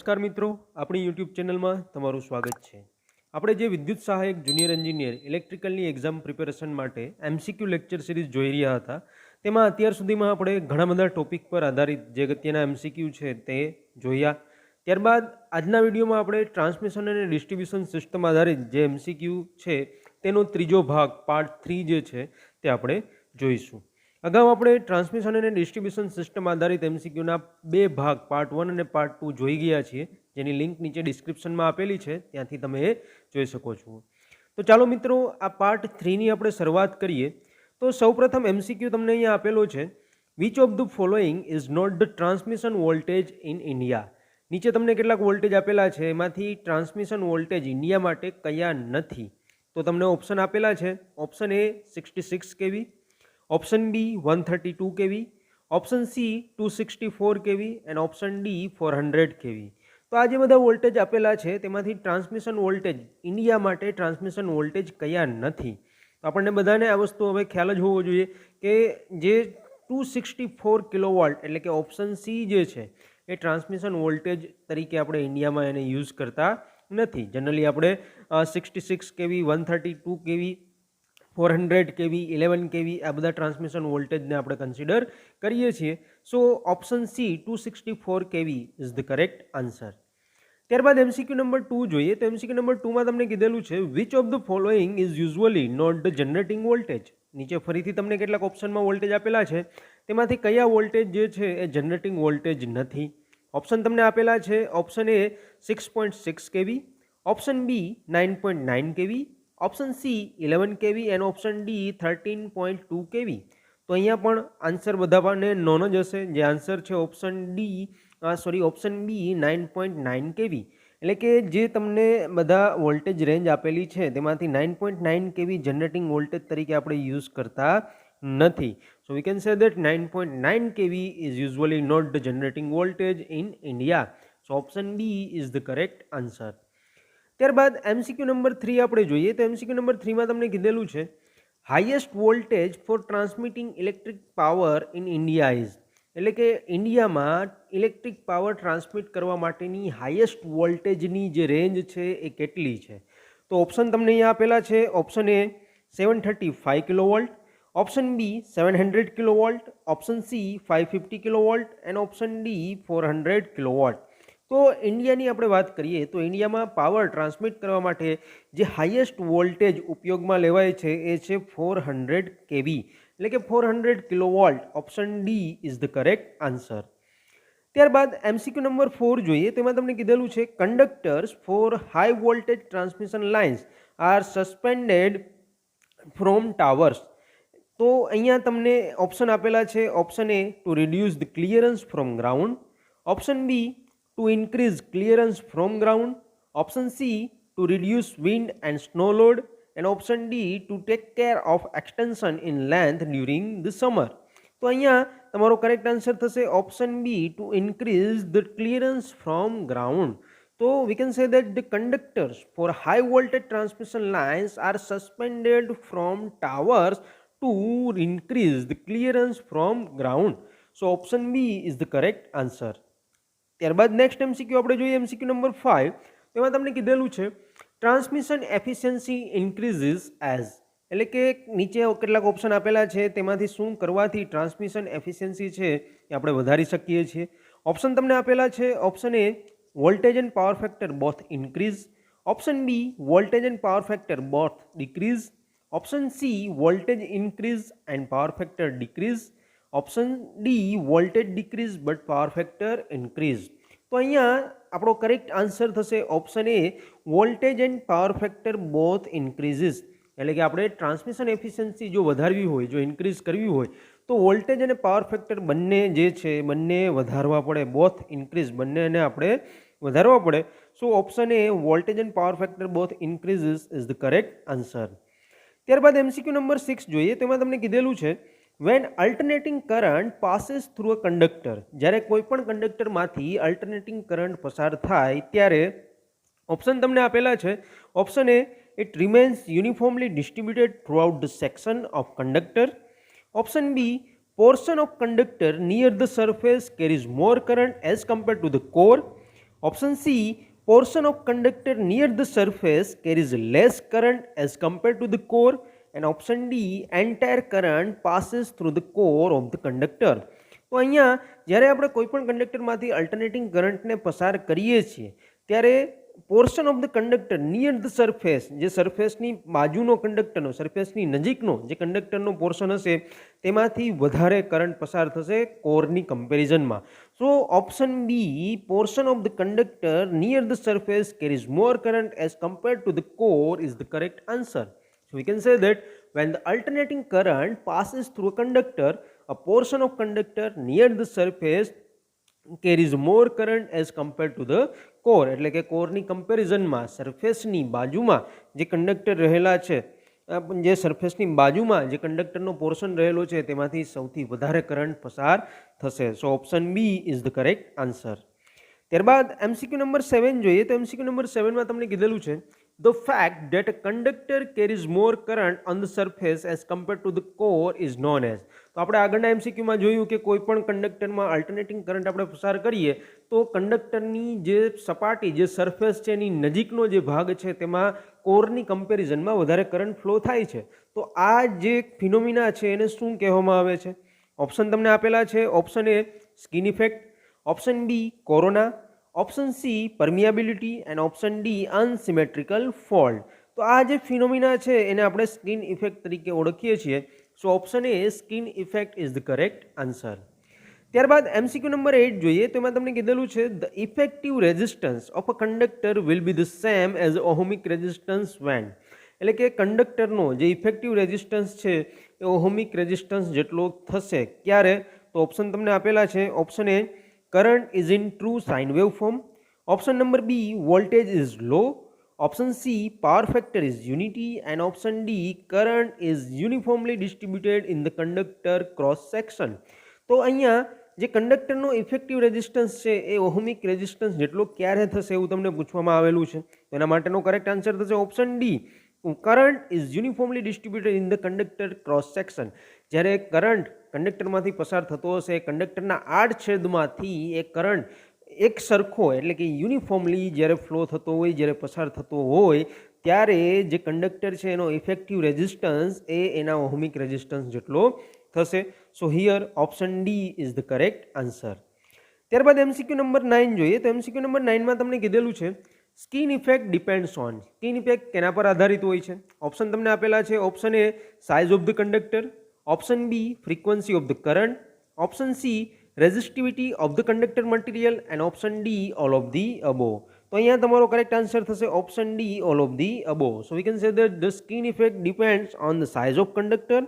નમસ્કાર મિત્રો, આપણી યુટ્યુબ ચેનલમાં તમારું સ્વાગત છે। આપણે જે વિદ્યુત સહાયક જુનિયર એન્જિનિયર ઇલેક્ટ્રિકલની એક્ઝામ પ્રિપેરેશન માટે એમસીક્યુ લેક્ચર સિરીઝ જોઈ રહ્યા હતા, તેમાં અત્યાર સુધીમાં આપણે ઘણા બધા ટોપિક પર આધારિત જે અગત્યના એમસીક્યુ છે તે જોયા। ત્યારબાદ આજના વિડીયોમાં આપણે ટ્રાન્સમિશન અને ડિસ્ટ્રીબ્યુશન સિસ્ટમ આધારિત જે એમસીક્યુ છે તેનો ત્રીજો ભાગ પાર્ટ 3 જે છે તે આપણે જોઈશું। અગાઉ આપણે ટ્રાન્સમિશન અને ડિસ્ટ્રીબ્યુશન સિસ્ટમ આધારિત એમસીક્યુના બે ભાગ પાર્ટ 1 અને પાર્ટ 2 જોઈ ગયા છીએ, જેની લિંક નીચે ડિસ્ક્રિપ્શનમાં આપેલી છે, ત્યાંથી તમે જોઈ શકો છો। તો ચાલો મિત્રો, આ પાર્ટ 3 ની આપણે શરૂઆત કરીએ। તો સૌપ્રથમ એમસીક્યુ તમને અહીંયા આપેલો છે, which of the following is not the transmission voltage in India. નીચે તમને કેટલાક વોલ્ટેજ આપેલા છે, એમાંથી ટ્રાન્સમિશન વોલ્ટેજ ઇન્ડિયા માટે કયા નથી? તો તમને ઓપ્શન આપેલા છે। ઓપ્શન એ 66 કેવી, ઓપ્શન બી 132 કેવી, ઓપ્શન સી 264 કેવી એન્ડ ઓપ્શન ડી 400 કેવી। તો આ જે બધા વોલ્ટેજ આપેલા છે તેમાંથી ટ્રાન્સમિશન વોલ્ટેજ ઇન્ડિયા માટે ટ્રાન્સમિશન વોલ્ટેજ કયા નથી? તો આપણને બધાને આ વસ્તુ હવે ખ્યાલ જ હોવો જોઈએ કે જે 264 કિલોવોલ્ટ એટલે કે ઓપ્શન સી જે છે એ ટ્રાન્સમિશન વોલ્ટેજ તરીકે આપણે ઇન્ડિયામાં એને યુઝ કરતા નથી। જનરલી આપણે 66 કેવી, 132 કેવી, 400 કેવી, 11 કેવી આ બધા ટ્રાન્સમિશન વોલ્ટેજને આપણે કન્સિડર કરીએ છીએ। સો ઓપ્શન સી 264 કેવી ઇઝ ધ કરેક્ટ આન્સર। ત્યારબાદ એમસીક્યુ નંબર 2 જોઈએ। તો એમસીક્યુ નંબર 2 માં તમને કીધેલું છે, which of the following is usually not the generating voltage. નીચે ફરીથી તમને કેટલાક ઓપ્શનમાં વોલ્ટેજ આપેલા છે, તેમાંથી કયા વોલ્ટેજ જે છે એ જનરેટિંગ વોલ્ટેજ નથી? ઓપ્શન તમને આપેલા છે। ઓપ્શન એ 6.6 કેવી, ઓપ્શન બી 9.9 કેવી, ઓપ્શન સી 11 કેવી એન્ડ ઓપ્શન ડી 13.2 કેવી। તો અહીંયા પણ આન્સર બધાને નોન જ હશે, જે આન્સર છે ઓપ્શન ઓપ્શન બી 9.9 કેવી। એટલે કે જે તમને બધા વોલ્ટેજ રેન્જ આપેલી છે તેમાંથી 9.9 કેવી જનરેટિંગ વોલ્ટેજ તરીકે આપણે યુઝ કરતા નથી। સો we can say that 9.9 KV is usually not the generating voltage in India. So option B is the correct answer. ત્યારબાદ એમસીક્યુ નંબર 3 આપણે જોઈએ। તો એમસીક્યુ નંબર 3 માં તમને કીધેલું છે, highest voltage for transmitting electric power in India is. એટલે કે ઇન્ડિયામાં ઇલેક્ટ્રિક પાવર ટ્રાન્સમિટ કરવા માટેની હાઈએસ્ટ વોલ્ટેજની જે રેન્જ છે એ કેટલી છે? તો ઓપ્શન તમને અહીંયા આપેલા છે। Option A 735 kilovolt, option B 700 kilovolt, option C 550 kilovolt and option D 400 kilovolt. તો ઇન્ડિયાની આપણે વાત કરીએ તો ઇન્ડિયામાં પાવર ટ્રાન્સમિટ કરવા માટે જે હાઈએસ્ટ વોલ્ટેજ ઉપયોગમાં લેવાય છે એ છે 400 કેવી, એટલે કે 400 kilovolt. Option D is the correct answer. ત્યારબાદ એમસીક્યુ નંબર 4 જોઈએ। તેમાં તમને કીધેલું છે, conductors for high voltage transmission lines are suspended from towers. તો અહીંયા તમને ઓપ્શન આપેલા છે। Option A to reduce the clearance from ground, option B to increase clearance from ground, option C to reduce wind and snow load and option D to take care of extension in length during the summer। તો અહીંયા તમારો correct answer થશે option B to increase the clearance from ground. તો we can say that the conductors for high voltage transmission lines are suspended from towers to increase the clearance from ground. So option B is the correct answer. ત્યારબાદ next MCQ આપણે જોઈએ, MCQ number 5। તેમાં તમને કીધેલું છે, transmission efficiency increases as. એટલે કે નીચે કેટલાક ઓપ્શન આપેલા છે, તેમાંથી શું કરવાથી ટ્રાન્સમિશન એફિશિયન્સી છે એ આપણે વધારી શકીએ છીએ? ઓપ્શન તમને આપેલા છે। Option A voltage and power factor both increase, option B voltage and power factor both decrease, option C voltage increase and power factor decrease, option D voltage decrease but power factor increase. તો અહીંયા આપણો correct answer થશે option A voltage and power factor both increases. એટલે કે આપણે transmission efficiency જો વધારવી હોય, જો ઇન્ક્રીઝ કરવી હોય તો વોલ્ટેજ અને પાવર ફેક્ટર બંને જે છે બંને વધારવા પડે, બોથ ઇન્ક્રીઝ બંનેને આપણે વધારવા પડે। So option A voltage and power factor both increases is the correct answer. ત્યારબાદ એમસીક્યુ નંબર 6 જોઈએ। તેમાં તમને કીધેલું છે, when alternating current passes through a conductor। જ્યારે કોઈ પણ કંડક્ટરમાંથી અલ્ટરનેટિંગ કરંટ પસાર થાય ત્યારે ઓપ્શન તમને આપેલા છે। Option A it remains uniformly distributed throughout the section of conductor, option B portion of conductor near the surface carries more current as compared to the core, option C, portion of conductor near the surface carries less current as compared to the core, and option D, entire current passes through the core of the conductor. તો અહીંયા જ્યારે આપણે કોઈ પણ કંડક્ટરમાંથી alternating કરંટને પસાર કરીએ છીએ ત્યારે portion of the conductor near the surface, જે સરફેસની બાજુનો કંડક્ટરનો, સરફેસની નજીકનો જે કંડક્ટરનો પોર્શન હશે તેમાંથી વધારે કરંટ પસાર થશે કોરની કમ્પેરિઝનમાં. So option B, portion of the conductor near the surface carries more current as compared to the core is the correct answer. So we can say that when the alternating current passes through a conductor, a portion of conductor near the surface carries more current as compared to the core. એટલે કે કોરની કમ્પેરિઝનમાં સરફેસની બાજુમાં જે conductor રહેલા છે, જે સરફેસની બાજુમાં જે કંડક્ટરનો પોર્શન રહેલો છે તેમાંથી સૌથી વધારે કરંટ પસાર થશે. So option B is the correct answer. ત્યારબાદ MCQ નંબર 7 જોઈએ તો MCQ નંબર 7માં તમને કીધેલું છે the fact that a conductor carries more current on the surface as compared to the core is known as. તો આપણે આગળના MCQમાં જોયું કે કોઈ પણ કંડક્ટરમાં અલ્ટરનેટિંગ કરંટ આપણે પસાર કરીએ તો કંડક્ટરની જે સપાટી, જે સરફેસ છે એની નજીકનો જે ભાગ છે તેમાં કોરની કમ્પેરિઝનમાં વધારે કરંટ ફ્લો થાય છે. તો આ જે ફિનોમિના છે એને શું કહેવામાં આવે છે? ઓપ્શન તમને આપેલા છે. Option A skin effect, option B corona, option C permeability and option D unsymmetrical fault. તો આ જે ફિનોમિના છે એને આપણે સ્કિન ઇફેક્ટ તરીકે ઓળખીએ છીએ. So option A skin effect is the correct answer. ત્યારબાદ MCQ નંબર 8 જોઈએ તો એમાં તમને કીધેલું છે the effective resistance of a conductor will be the same as ohmic resistance when. એટલે કે કંડક્ટરનો જે ઇફેક્ટિવ રેઝિસ્ટન્સ છે એ ઓહમિક રેઝિસ્ટન્સ જેટલો થશે. ક્યારે? તો ઓપ્શન તમને આપેલા છે. Option A current is in true sine wave form, option number B, voltage is low, option C, power factor is unity, and option D, current is uniformly distributed in the conductor cross section. તો અહીંયા જે કંડક્ટરનો effective resistance છે એ ohmic resistance જેટલો ક્યારે થશે એવું તમને પૂછવામાં આવેલું છે. તો એના માટેનો કરેક્ટ આન્સર થશે option D, current is uniformly distributed in the conductor cross section. જ્યારે કરંટ કંડક્ટરમાંથી પસાર થતો હશે, કંડક્ટરના આડછેદમાંથી એ કરંટ એક સરખો એટલે કે યુનિફોર્મલી જ્યારે ફ્લો થતો હોય, જ્યારે પસાર થતો હોય ત્યારે જે કંડક્ટર છે એનો ઇફેક્ટિવ રેઝિસ્ટન્સ એ એના ઓહમિક રેઝિસ્ટન્સ જેટલો થશે. So here option D is the correct answer. ત્યારબાદ MCQ નંબર 9 જોઈએ તો MCQ નંબર 9માં તમને કીધેલું છે skin effect depends on. Skin effect કેના પર આધારિત હોય છે? ઓપ્શન તમને આપેલા છે. Option A size of the conductor, option B frequency of the current, option C resistivity of the conductor material, and option D all of the above. તો અહીંયા તમારો કરેક્ટ આન્સર થશે option D all of the અબો. So we can say that the skin effect depends on the size of conductor,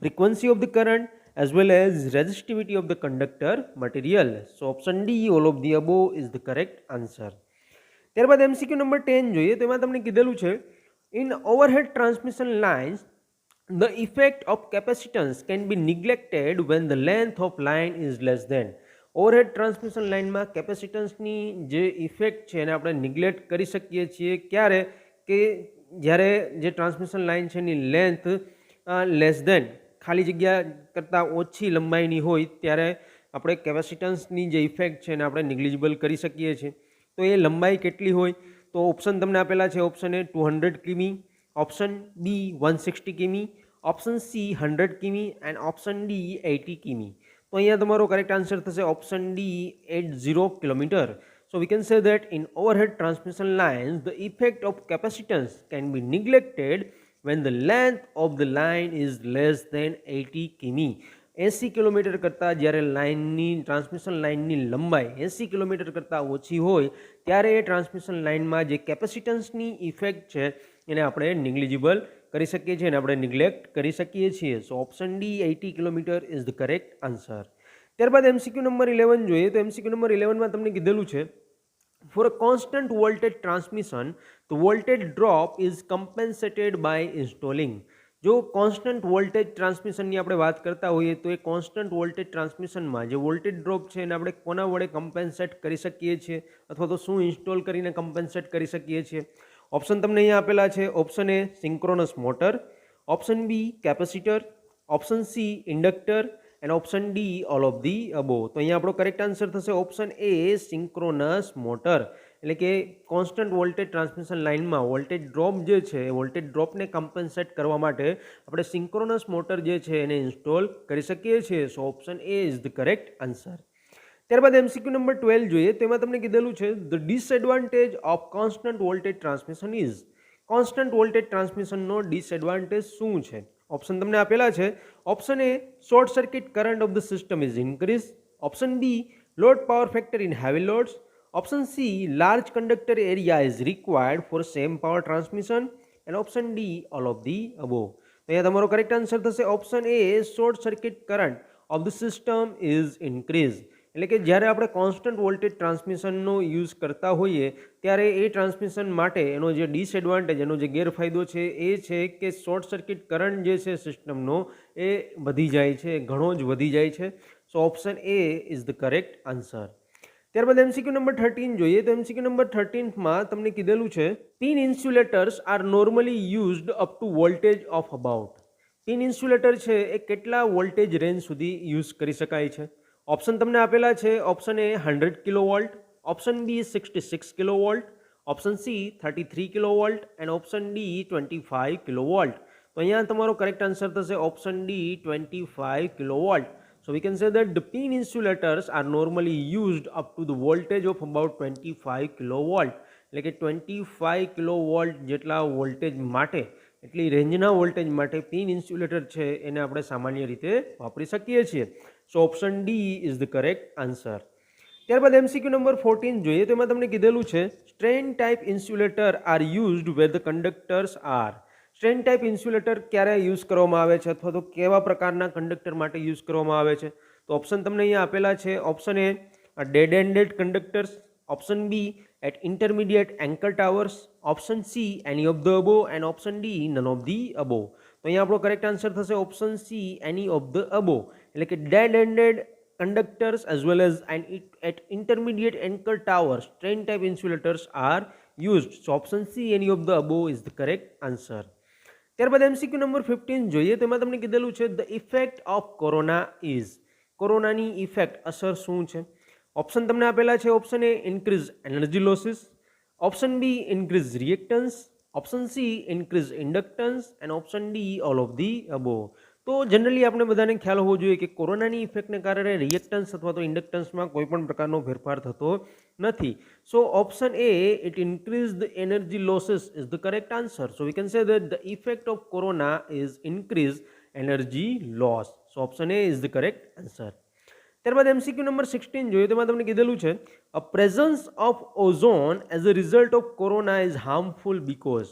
frequency of the current as well as resistivity of the conductor material. So option D all of the above is the correct answer. ત્યારબાદ MCQ number 10 જોઈએ તો એમાં તમને કીધેલું છે in overhead transmission lines the effect of capacitance can be neglected when the length of line is less than. Overhead transmission લાઇનમાં કેપેસિટન્સની જે effect છે એને આપણે નિગ્લેક્ટ કરી શકીએ છીએ. ક્યારે? કે જ્યારે જે ટ્રાન્સમિશન લાઇન છે એની લેન્થ લેસ દેન, ખાલી જગ્યા કરતાં ઓછી લંબાઈની હોય ત્યારે આપણે કેપેસિટન્સની જે ઇફેક્ટ છે એને આપણે નિગ્લિજિબલ કરી શકીએ છીએ. તો એ લંબાઈ કેટલી હોય? તો ઓપ્શન તમને આપેલા છે. ઓપ્શન એ 200 કિમી, ઓપ્શન બી 160 કિમી, ઓપ્શન સી 100 કિમી એન્ડ ઓપ્શન ડી 80 કિમી. તો અહીંયા તમારો કરેક્ટ આન્સર થશે option D 80 kilometre. So we can say that in overhead transmission lines the effect of capacitance can be neglected when the length of the line is less than 80 કિમી. 80 kilometre કરતાં જ્યારે લાઇનની transmission લાઇનની લંબાઈ 80 kilometre કરતાં ઓછી હોય ત્યારે એ ટ્રાન્સમિશન લાઇનમાં જે કેપેસિટન્સની ઇફેક્ટ છે એને આપણે નિગ્લિજિબલ કરી શકીએ છીએ અને આપણે નિગ્લેક્ટ કરી શકીએ છીએ. So option D 80 kilometre is the correct answer. ત્યારબાદ MCQ નંબર 11 જોઈએ તો MCQ નંબર 11માં તમને કીધેલું છે for a constant voltage transmission the voltage drop is compensated by installing. જો કોન્સ્ટન્ટ વોલ્ટેજ ટ્રાન્સમિશનની આપણે વાત કરતા હોઈએ તો એ કોન્સ્ટન્ટ વોલ્ટેજ ટ્રાન્સમિશનમાં જે વોલ્ટેજ ડ્રોપ છે એને આપણે કોના વડે કમ્પેન્સેટ કરી શકીએ છીએ અથવા તો શું ઇન્સ્ટોલ કરીને કમ્પેન્સેટ કરી શકીએ છીએ? ઓપ્શન તમને અહીંયા આપેલા છે. Option A synchronous motor, option B capacitor, option C inductor and option D all of the above. તો અહીંયા આપણો કરેક્ટ આન્સર થશે ઓપ્શન એ સિંક્રોનસ મોટર, એટલે કે કોન્સ્ટન્ટ વોલ્ટેજ ટ્રાન્સમિશન લાઇનમાં વોલ્ટેજ ડ્રોપ જે છે એ વોલ્ટેજ ડ્રોપને કમ્પન્સેટ કરવા માટે આપણે સિંક્રોનસ મોટર જે છે એને ઇન્સ્ટોલ કરી શકીએ છીએ. So option A is the correct answer. ત્યારબાદ એમસીક્યુ નંબર 12 જોઈએ. તો એમાં તમને કીધેલું છે the disadvantage of constant voltage transmission is. Constant voltage ટ્રાન્સમિશનનો ડિસએડવાન્ટેજ શું છે? ઓપ્શન તમને આપેલા છે. Option A short circuit current of the system is increase. Option B load power factor in heavy loads. Option C large conductor area is required for same power transmission. And option D all of the above. તો અહીંયા તમારો correct answer થશે option A short circuit current of the system is increase. એટલે કે જ્યારે આપણે constant voltage ટ્રાન્સમિશનનો use કરતા હોઈએ ત્યારે એ ટ્રાન્સમિશન માટે એનો જે ડિસએડવાન્ટેજ, એનો જે ગેરફાયદો છે એ છે કે શોર્ટ સર્કિટ કરંટ જે છે સિસ્ટમનો એ વધી જાય છે, ઘણો જ વધી જાય છે. So option A is the correct answer. ત્યારબાદ એમસીક્યુ નંબર 13 જોઈએ. તો એમસીક્યુ નંબર 13માં તમને કીધેલું છે pin insulators are normally used up to voltage of about. Pin insulator છે એ કેટલા વોલ્ટેજ રેન્જ સુધી યુઝ કરી શકાય છે? ઓપ્શન તમને આપેલા છે. Option A 100 kilovolt, option B 66 kilovolt, option C 33 kilovolt and option D 25 kilovolt. તો અહીંયા તમારો કરેક્ટ આન્સર થશે option D 25 kilovolt. So we can say that the pin insulators are normally used up to the voltage of about 25 kilovolt. એટલે કે 25 kilovolt જેટલા voltage માટે, એટલી રેન્જના વોલ્ટેજ માટે પિન ઇન્સ્યુલેટર છે એને આપણે સામાન્ય રીતે વાપરી શકીએ છીએ. So option D is the correct answer. ત્યારબાદ એમસીક્યુ નંબર 14 જોઈએ. તો એમાં તમને કીધેલું છે strain type insulator are used where the conductors are. Strain type insulator ક્યારે યુઝ કરવામાં આવે છે અથવા તો કેવા પ્રકારના કંડક્ટર માટે યુઝ કરવામાં આવે છે? તો ઓપ્શન તમને અહીંયા આપેલા છે. Option A dead ended conductors, option B at intermediate anchor towers, option C any of the above and option D none of the above. તો અહીંયા આપણો કરેક્ટ આન્સર થશે option C any of the above. એટલે કે dead ended conductors as well as at intermediate anchor towers strain type insulators are used. So option C any of the above is the correct answer. ત્યારબાદ MCQ number 15 જોઈએ. તો એમાં તમને કીધેલું છે the effect of corona is. કોરોનાની effect અસર શું છે? ઓપ્શન તમને આપેલા છે. Option A increase energy losses, option B increase reactance, option C increase inductance and option D all of the above. તો જનરલી આપણે બધાને ખ્યાલ હોવો જોઈએ કે કોરોનાની ઇફેક્ટને કારણે રિએક્ટન્સ અથવા તો ઇન્ડક્ટન્સમાં કોઈ પણ પ્રકારનો ફેરફાર થતો નથી. So option A it increase the energy losses is the correct answer. So we can say that the effect of corona is increase energy loss. So option A is the correct answer. ત્યારબાદ MCQ number 16 જોઈએ. તેમાં તમને કીધેલું છે a presence of ozone as a result of corona is harmful because.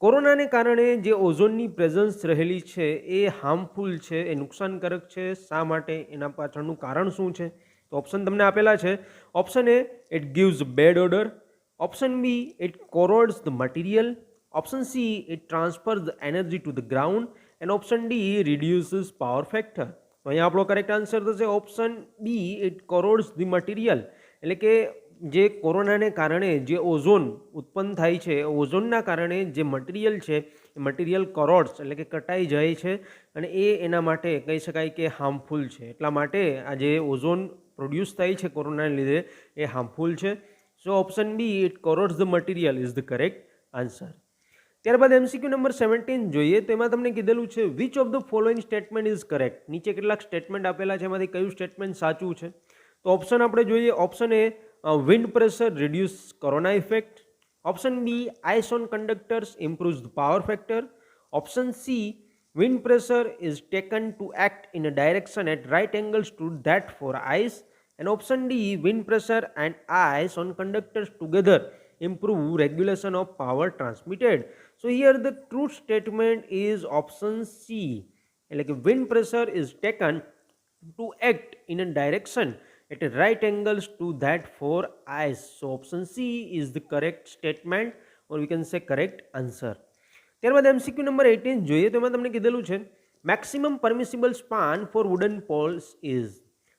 કોરોનાને કારણે જે ઓઝોનની presence રહેલી છે એ હાર્મફુલ છે, એ નુકસાનકારક છે. શા માટે? એના પાછળનું કારણ શું છે? તો ઓપ્શન તમને આપેલા છે. Option A it gives bad odour, option B it corrodes the material, option C it transfers the energy to the ground and option D reduces power factor. તો અહીંયા આપણો કરેક્ટ આન્સર થશે option B it corrodes the material. એટલે કે જે કોરોનાને કારણે જે ઓઝોન ઉત્પન્ન થાય છે, ઓઝોનના કારણે જે મટીરિયલ છે એ મટીરિયલ કોરોડ્સ એટલે કે કટાઈ જાય છે અને એ એના માટે કહી શકાય કે હાર્મફુલ છે. એટલા માટે આ જે ઓઝોન પ્રોડ્યુસ થાય છે કોરોનાને લીધે એ હાર્મફુલ છે. So option B it corrodes the material is the correct answer. ત્યારબાદ એમસીક્યુ નંબર 17 જોઈએ. તો એમાં તમને કીધેલું છે which of the following statement is correct. નીચે કેટલાક સ્ટેટમેન્ટ આપેલા છે, એમાંથી કયું સ્ટેટમેન્ટ સાચું છે? તો ઓપ્શન આપણે જોઈએ. Option A wind pressure reduce corona effect, option B ice on conductors improves the power factor, option C wind pressure is taken to act in a direction at right angles to that for ice, and option D wind pressure and ice on conductors together improve regulation of power transmitted. So here the true statement is option C. Like wind pressure is taken to act in a direction at right angles to that for ice. So option C is the correct statement or we can say correct answer. ત્યારબાદ MCQ number 18 જોઈએ. તો એમાં તમને કીધેલું છે maximum permissible span for wooden poles is.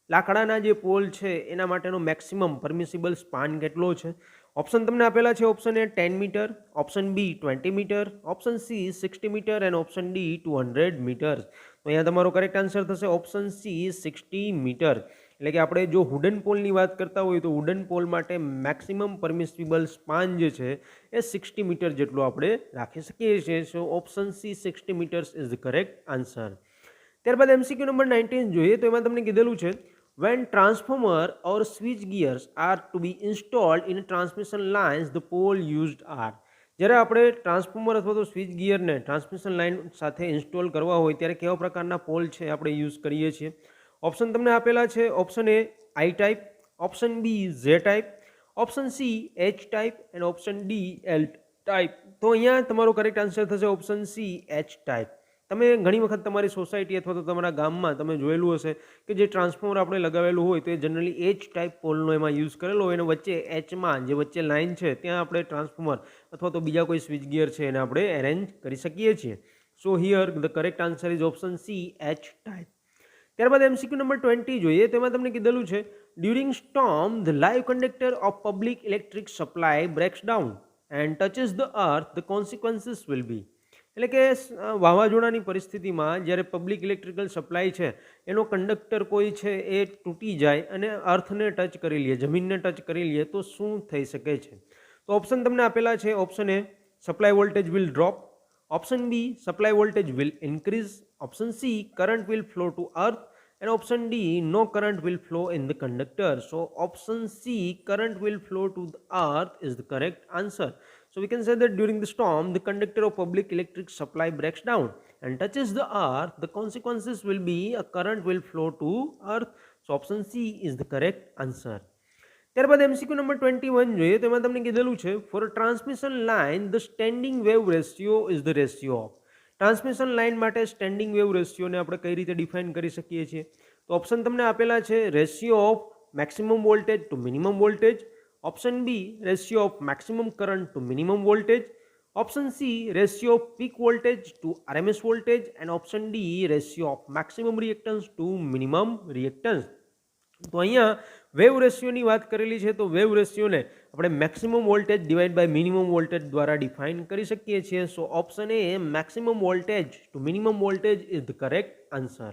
લાકડાના જે pole છે એના માટેનો મેક્સિમમ પરમિસિબલ સ્પાન કેટલો છે? ઓપ્શન તમને આપેલા છે. Option A 10 metre, option B 20 metre, option C 60 metre and option D 200 metre. તો તો અહીંયા તમારો કરેક્ટ આન્સર થશે ઓપ્શન સી 60 મીટર। એટલે કે આપણે જો વુડન પોલની વાત કરતા હોય તો વુડન પોલ માટે મેક્સિમમ પરમિસિબલ સ્પાન જે છે એ 60 મીટર જેટલો આપણે રાખી શકીએ છીએ। So option C 60 metres is the correct answer. ત્યારબાદ એમસીક્યુ નંબર 19 જોઈએ તો એમાં તમને કીધેલું છે when transformer or switch gears are to be installed in transmission lines the pole used are। જ્યારે આપણે ટ્રાન્સફોર્મર અથવા તો સ્વિચ ગિયરને ટ્રાન્સમિશન લાઇન સાથે ઇન્સ્ટોલ કરવા હોય ત્યારે કેવા પ્રકારના પોલ છે આપણે યુઝ કરીએ છીએ। ઓપ્શન તમને આપેલા છે, option A I type, option B Z type, option C H type and option D L type. તો અહીંયા તમારો કરેક્ટ આન્સર થશે ઓપ્શન સી એચ ટાઈપ। તમે ઘણી વખત તમારી સોસાયટી અથવા તો તમારા ગામમાં તમે જોયેલું હશે કે જે ટ્રાન્સફોર્મર આપણે લગાવેલું હોય તો એ જનરલી એચ ટાઈપ પોલનો એમાં યુઝ કરેલો હોય અને વચ્ચે એચમાં જે વચ્ચે લાઇન છે ત્યાં આપણે ટ્રાન્સફોર્મર અથવા તો બીજા કોઈ સ્વિચ ગિયર છે એને આપણે એરેન્જ કરી શકીએ છીએ। So here the correct answer is option C H type. ત્યારબાદ એમસીક્યુ નંબર 20 જોઈએ તો એમાં તમને કીધેલું છે during storm the live conductor of public electric supply breaks down and touches the earth the consequences will be. એટલે કે વાવાઝોડાની પરિસ્થિતિમાં જ્યારે પબ્લિક ઇલેક્ટ્રિકલ સપ્લાય છે એનો કંડક્ટર કોઈ છે એ તૂટી જાય અને અર્થને ટચ કરી લે, જમીનને ટચ કરી લે તો શું થઈ શકે છે? તો ઓપ્શન તમને આપેલા છે, option A supply voltage will drop, option B supply voltage will increase, option C current will flow to earth and option D no current will flow in the conductor। So option C current will flow to the earth is the correct answer। So we can say that during the storm the conductor of public electric supply breaks down and touches the earth, the consequences will be a current will flow to earth। So option C is the correct answer। ત્યારબાદ MCQ number 21 જોઈએ તો એમાં તમને કીધેલું છે for a transmission line the standing wave ratio is the ratio of. Transmission line માટે standing wave રેશિયોને આપણે કઈ રીતે ડિફાઇન કરી શકીએ છીએ? તો ઓપ્શન તમને આપેલા છે ratio of maximum voltage to minimum voltage, option B ratio of maximum current to minimum voltage, option C ratio of peak voltage to RMS voltage and option D ratio of maximum reactance to minimum reactance. તો અહીંયા wave રેશિયોની વાત કરેલી છે તો wave રેશિયોને આપણે maximum voltage divide by minimum voltage દ્વારા ડિફાઇન કરી શકીએ છીએ। So option A maximum voltage to minimum voltage is the correct answer.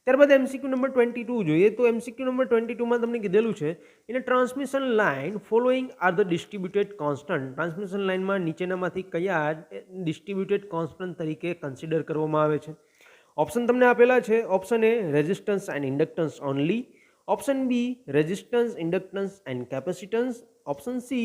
ત્યારબાદ એમસીક્યુ નંબર 22 જોઈએ તો એમસીક્યુ નંબર 22માં તમને કીધેલું છે in a transmission line following are the distributed constant. Transmission લાઇનમાં નીચેનામાંથી કયા ડિસ્ટ્રીબ્યુટેડ કોન્સ્ટન્ટ તરીકે કન્સિડર કરવામાં આવે છે? ઓપ્શન તમને આપેલા છે, option A resistance and inductance only, option B resistance inductance and capacitance, option C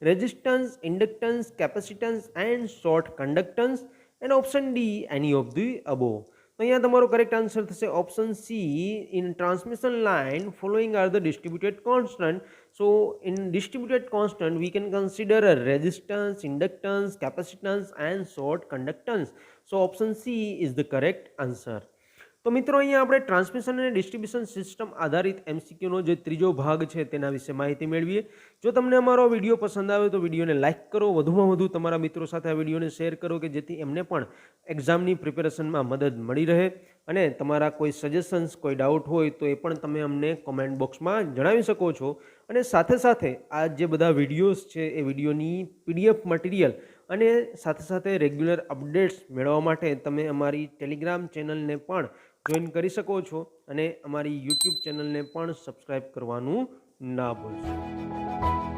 resistance inductance capacitance and short conductance and option D any of the above. तो यहाँ તમારો કરેક્ટ આન્સર થશે option C in transmission line following are the distributed constant. So in distributed constant we can consider resistance, inductance, capacitance and short conductance. So option C is the correct answer. તો મિત્રો અહીંયા આપણે transmission અને distribution system આધારિત એમસીક્યુનો જે ત્રીજો ભાગ છે તેના વિશે માહિતી મેળવીએ। જો તમને અમારો વિડીયો પસંદ આવે તો વિડીયોને લાઇક કરો, વધુમાં વધુ તમારા મિત્રો સાથે આ વિડીયોને શેર કરો કે જેથી એમને પણ એક્ઝામની પ્રિપેરેશનમાં મદદ મળી રહે। અને તમારા કોઈ સજેશન્સ, કોઈ ડાઉટ હોય તો એ પણ તમે અમને કોમેન્ટ બોક્સમાં જણાવી શકો છો। અને સાથે સાથે આ જે બધા વિડીયોઝ છે એ વિડીયોની પીડીએફ મટીરિયલ અને સાથે સાથે રેગ્યુલર અપડેટ્સ મેળવવા માટે તમે અમારી ટેલિગ્રામ ચેનલને પણ જોઈન કરી શકો છો અને અમારી યુટ્યુબ ચેનલને પણ સબસ્ક્રાઈબ કરવાનું ના ભૂલશો।